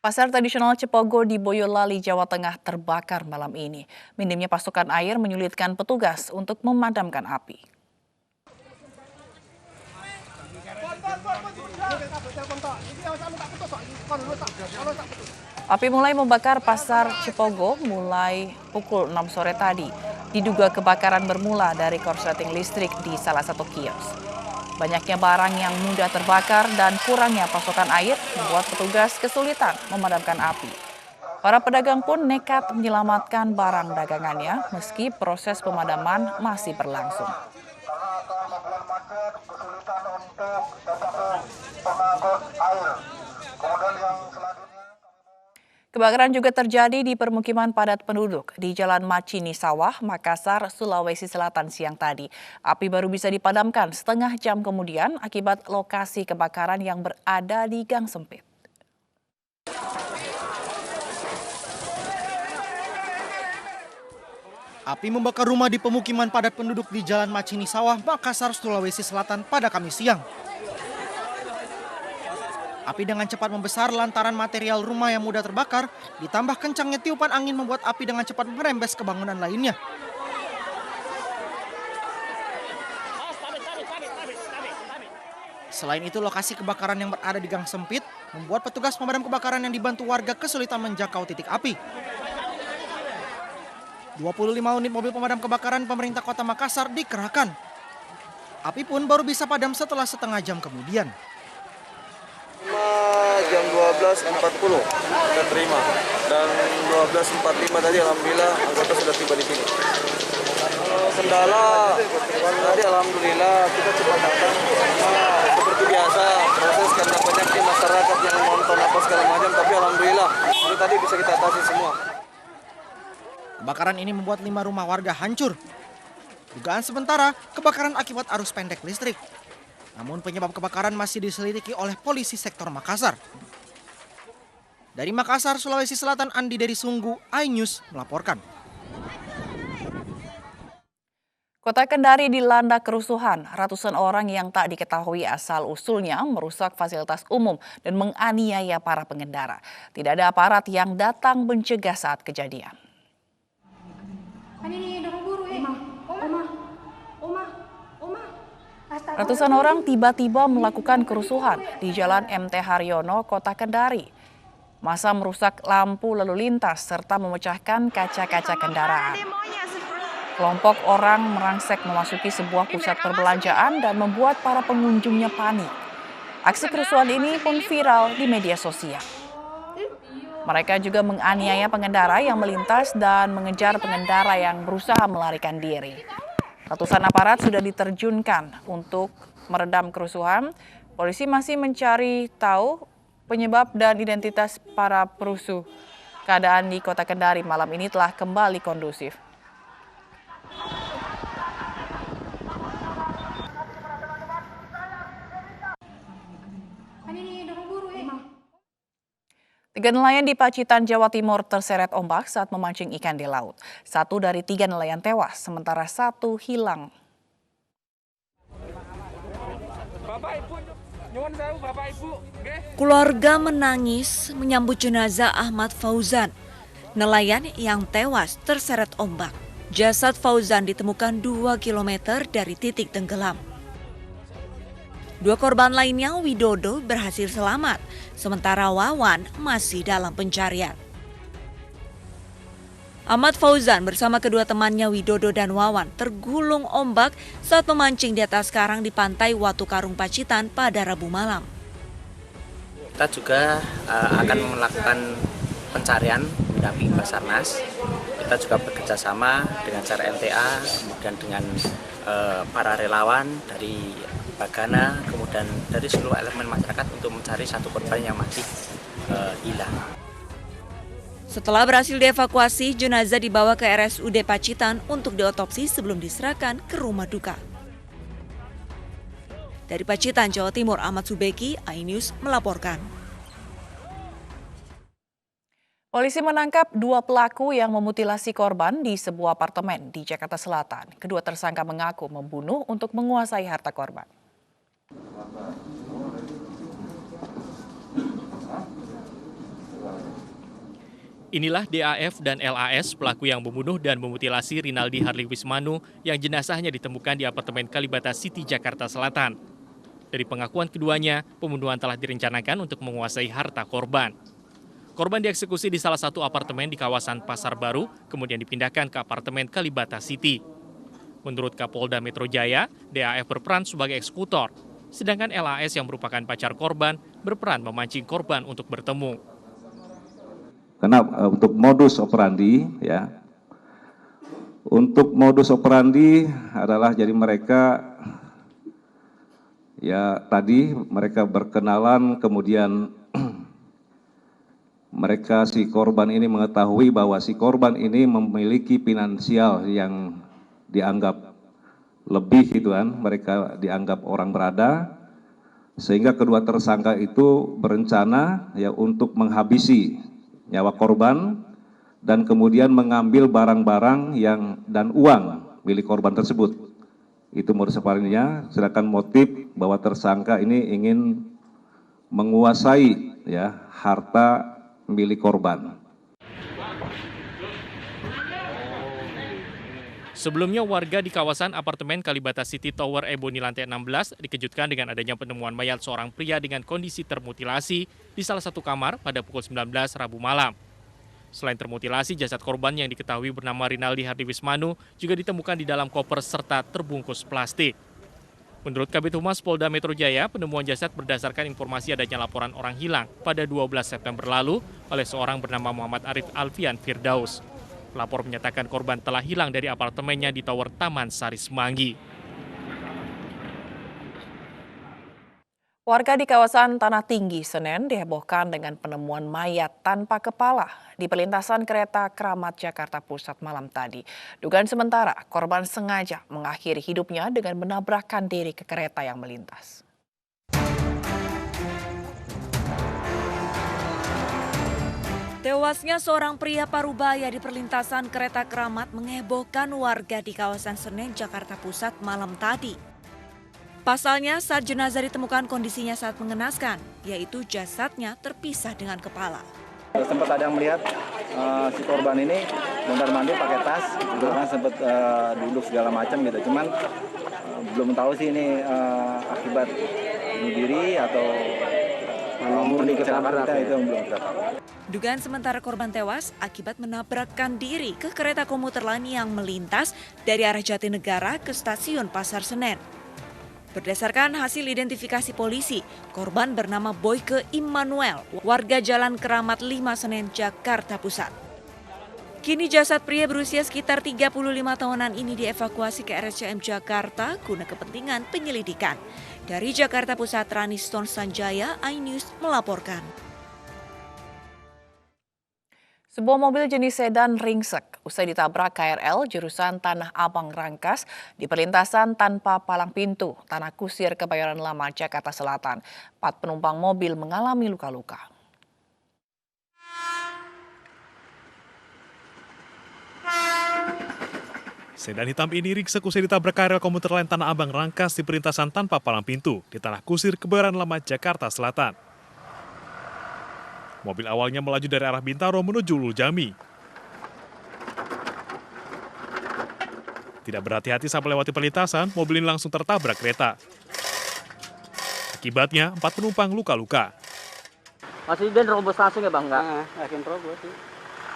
Pasar tradisional Cepogo di Boyolali, Jawa Tengah terbakar malam ini. Minimnya pasokan air menyulitkan petugas untuk memadamkan api. Api mulai membakar pasar Cepogo mulai pukul 6 sore tadi. Diduga kebakaran bermula dari korsleting listrik di salah satu kios. Banyaknya barang yang mudah terbakar dan kurangnya pasokan air membuat petugas kesulitan memadamkan api. Para pedagang pun nekat menyelamatkan barang dagangannya meski proses pemadaman masih berlangsung. Kebakaran juga terjadi di permukiman padat penduduk di Jalan Macini Sawah, Makassar, Sulawesi Selatan siang tadi. Api baru bisa dipadamkan setengah jam kemudian akibat lokasi kebakaran yang berada di gang sempit. Api membakar rumah di pemukiman padat penduduk di Jalan Macini Sawah, Makassar, Sulawesi Selatan pada Kamis siang. Api dengan cepat membesar lantaran material rumah yang mudah terbakar, ditambah kencangnya tiupan angin membuat api dengan cepat merembes ke bangunan lainnya. Selain itu, lokasi kebakaran yang berada di gang sempit membuat petugas pemadam kebakaran yang dibantu warga kesulitan menjangkau titik api. 25 unit mobil pemadam kebakaran pemerintah Kota Makassar dikerahkan. Api pun baru bisa padam setelah setengah jam kemudian. Jam 12.40 kita terima dan 12.45 tadi alhamdulillah anggota sudah tiba di sini. Kendala tadi alhamdulillah kita cepat datang. Seperti biasa proses karena banyaknya masyarakat yang nonton apa segala macam, tapi alhamdulillah ini tadi bisa kita atasi semua. Kebakaran ini membuat 5 rumah warga hancur. Dugaan sementara kebakaran akibat arus pendek listrik. Namun penyebab kebakaran masih diselidiki oleh polisi sektor Makassar. Dari Makassar, Sulawesi Selatan, Andi dari Sunggu, iNews melaporkan. Kota Kendari dilanda kerusuhan. Ratusan orang yang tak diketahui asal-usulnya merusak fasilitas umum dan menganiaya para pengendara. Tidak ada aparat yang datang mencegah saat kejadian. Ratusan orang tiba-tiba melakukan kerusuhan di Jalan MT Haryono, Kota Kendari. Massa merusak lampu lalu lintas serta memecahkan kaca-kaca kendaraan. Kelompok orang merangsek memasuki sebuah pusat perbelanjaan dan membuat para pengunjungnya panik. Aksi kerusuhan ini pun viral di media sosial. Mereka juga menganiaya pengendara yang melintas dan mengejar pengendara yang berusaha melarikan diri. Ratusan aparat sudah diterjunkan untuk meredam kerusuhan. Polisi masih mencari tahu penyebab dan identitas para perusuh. Keadaan di Kota Kendari malam ini telah kembali kondusif. Tiga nelayan di Pacitan, Jawa Timur terseret ombak saat memancing ikan di laut. 1 dari 3 nelayan tewas, sementara 1 hilang. Keluarga menangis menyambut jenazah Ahmad Fauzan, nelayan yang tewas terseret ombak. Jasad Fauzan ditemukan 2 km dari titik tenggelam. 2 korban lainnya, Widodo, berhasil selamat, sementara Wawan masih dalam pencarian. Ahmad Fauzan bersama kedua temannya Widodo dan Wawan tergulung ombak saat memancing di atas karang di pantai Watu Karung Pacitan pada Rabu malam. Kita juga akan melakukan pencarian mendampingi Basarnas. Kita juga bekerja sama dengan cara LTA, kemudian dengan para relawan dari Bagana, kemudian dari seluruh elemen masyarakat untuk mencari 1 korban yang masih hilang. Setelah berhasil dievakuasi, jenazah dibawa ke RSUD Pacitan untuk diotopsi sebelum diserahkan ke rumah duka. Dari Pacitan, Jawa Timur, Ahmad Subeki, iNews melaporkan. Polisi menangkap 2 pelaku yang memutilasi korban di sebuah apartemen di Jakarta Selatan. Kedua tersangka mengaku membunuh untuk menguasai harta korban. Inilah DAF dan LAS, pelaku yang membunuh dan memutilasi Rinaldi Harley Wismanu yang jenazahnya ditemukan di apartemen Kalibata City, Jakarta Selatan. Dari pengakuan keduanya, pembunuhan telah direncanakan untuk menguasai harta korban. Korban dieksekusi di salah satu apartemen di kawasan Pasar Baru, kemudian dipindahkan ke apartemen Kalibata City. Menurut Kapolda Metro Jaya, DAF berperan sebagai eksekutor, sedangkan LAS yang merupakan pacar korban berperan memancing korban untuk bertemu. Karena untuk modus operandi, ya, untuk modus operandi adalah jadi mereka, ya tadi mereka berkenalan, kemudian mereka si korban ini mengetahui bahwa si korban ini memiliki finansial yang dianggap lebih gitu kan, mereka dianggap orang berada, sehingga kedua tersangka itu berencana ya untuk menghabisi nyawa korban dan kemudian mengambil barang-barang yang dan uang milik korban tersebut. Itu modus operandinya, sedangkan motif bahwa tersangka ini ingin menguasai ya harta milik korban. Sebelumnya, warga di kawasan apartemen Kalibata City Tower Ebony lantai 16 dikejutkan dengan adanya penemuan mayat seorang pria dengan kondisi termutilasi di salah satu kamar pada pukul 19 Rabu malam. Selain termutilasi, jasad korban yang diketahui bernama Rinaldi Harley Wismanu juga ditemukan di dalam koper serta terbungkus plastik. Menurut Kabid Humas Polda Metro Jaya, penemuan jasad berdasarkan informasi adanya laporan orang hilang pada 12 September lalu oleh seorang bernama Muhammad Arif Alfian Firdaus. Pelapor menyatakan korban telah hilang dari apartemennya di Tower Taman Sari Semanggi. Warga di kawasan Tanah Tinggi, Senen dihebohkan dengan penemuan mayat tanpa kepala di perlintasan kereta Kramat Jakarta Pusat malam tadi. Dugaan sementara, korban sengaja mengakhiri hidupnya dengan menabrakkan diri ke kereta yang melintas. Tewasnya seorang pria parubaya di perlintasan kereta Kramat menghebohkan warga di kawasan Senen, Jakarta Pusat malam tadi. Pasalnya, saat jenazah ditemukan kondisinya sangat mengenaskan, yaitu jasadnya terpisah dengan kepala. Sempat ada yang melihat si korban ini mondar mandir pakai tas, gitu kan, sempat duduk segala macam gitu. Cuman belum tahu sih ini akibat bunuh diri atau murni kecelakaan, itu belum kita tahu. Dugaan sementara korban tewas akibat menabrakkan diri ke kereta komuter lain yang melintas dari arah Jatinegara ke stasiun Pasar Senen. Berdasarkan hasil identifikasi polisi, korban bernama Boyke Immanuel, warga Jalan Keramat 5 Senen, Jakarta Pusat. Kini jasad pria berusia sekitar 35 tahunan ini dievakuasi ke RSCM Jakarta guna kepentingan penyelidikan. Dari Jakarta Pusat, Raniston Sanjaya, iNews melaporkan. Sebuah mobil jenis sedan ringsek usai ditabrak KRL jurusan Tanah Abang Rangkas di perlintasan tanpa palang pintu, Tanah Kusir, Kebayoran Lama, Jakarta Selatan. 4 penumpang mobil mengalami luka-luka. Sedan hitam ini ringsek usai ditabrak KRL komuter lain Tanah Abang Rangkas di perlintasan tanpa palang pintu di Tanah Kusir, Kebayoran Lama, Jakarta Selatan. Mobil awalnya melaju dari arah Bintaro menuju Ulu Jami. Tidak berhati-hati saat melewati perlintasan, mobil ini langsung tertabrak kereta. Akibatnya, 4 penumpang luka-luka. Masih dan robos langsung ya Bang? Langsung robos sih.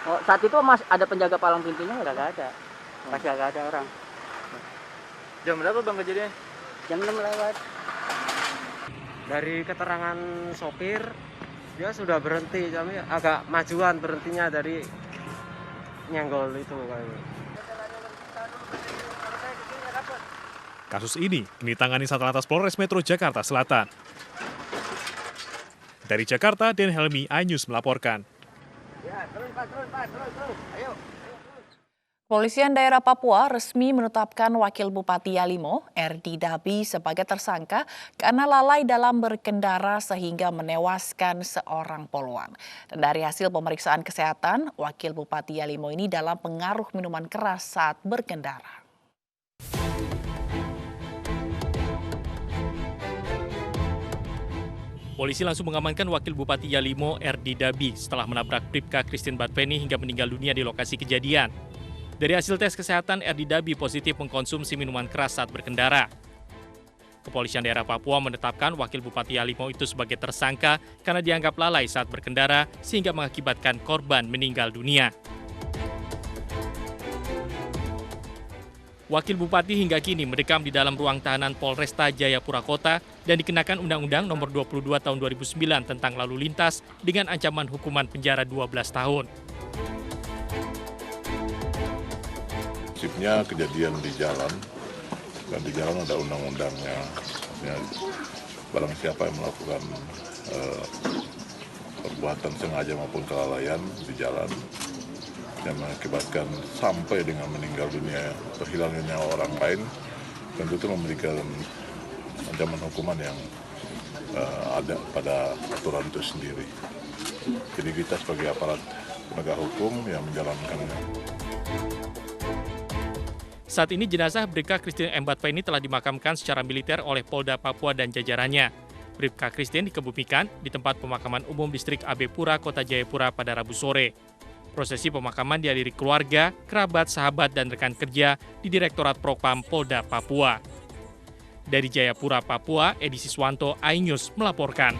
Oh, saat itu Mas ada penjaga palang pintunya nggak? Nggak ada. Masih agak ada orang. Jam berapa Bang kejadiannya? Jam 6 lewat. Dari keterangan sopir, dia sudah berhenti, tapi agak majuan berhentinya dari nyenggol itu kayaknya. Kasus ini ditangani Satlantas Polres Metro Jakarta Selatan. Dari Jakarta, Den Helmi, iNews melaporkan. Kepolisian daerah Papua resmi menetapkan Wakil Bupati Yalimo, Erdi Dabi, sebagai tersangka karena lalai dalam berkendara sehingga menewaskan seorang poluan. Dan dari hasil pemeriksaan kesehatan, Wakil Bupati Yalimo ini dalam pengaruh minuman keras saat berkendara. Polisi langsung mengamankan Wakil Bupati Yalimo Erdi Dabi setelah menabrak Bribka Christine Badveni hingga meninggal dunia di lokasi kejadian. Dari hasil tes kesehatan, Erdi Dabi positif mengkonsumsi minuman keras saat berkendara. Kepolisian daerah Papua menetapkan Wakil Bupati Yalimo itu sebagai tersangka karena dianggap lalai saat berkendara sehingga mengakibatkan korban meninggal dunia. Wakil Bupati hingga kini mendekam di dalam ruang tahanan Polresta Jayapura Kota dan dikenakan Undang-Undang Nomor 22 Tahun 2009 tentang lalu lintas dengan ancaman hukuman penjara 12 tahun. Prinsipnya kejadian di jalan, dan di jalan ada undang-undangnya. Barang siapa yang melakukan perbuatan sengaja maupun kelalaian di jalan yang mengakibatkan sampai dengan meninggal dunia atau hilangnya nyawa orang lain, tentu itu memberikan ancaman hukuman yang ada pada aturan itu sendiri. Jadi kita sebagai aparat penegak hukum yang menjalankannya. Saat ini jenazah Bribka Christine M. Badveni telah dimakamkan secara militer oleh Polda Papua dan jajarannya. Bribka Christine dikebumikan di tempat pemakaman umum distrik AB Pura, Kota Jayapura pada Rabu sore. Prosesi pemakaman dihadiri keluarga, kerabat, sahabat, dan rekan kerja di Direktorat Propam Polda Papua. Dari Jayapura, Papua, Edi Siswanto, iNews melaporkan.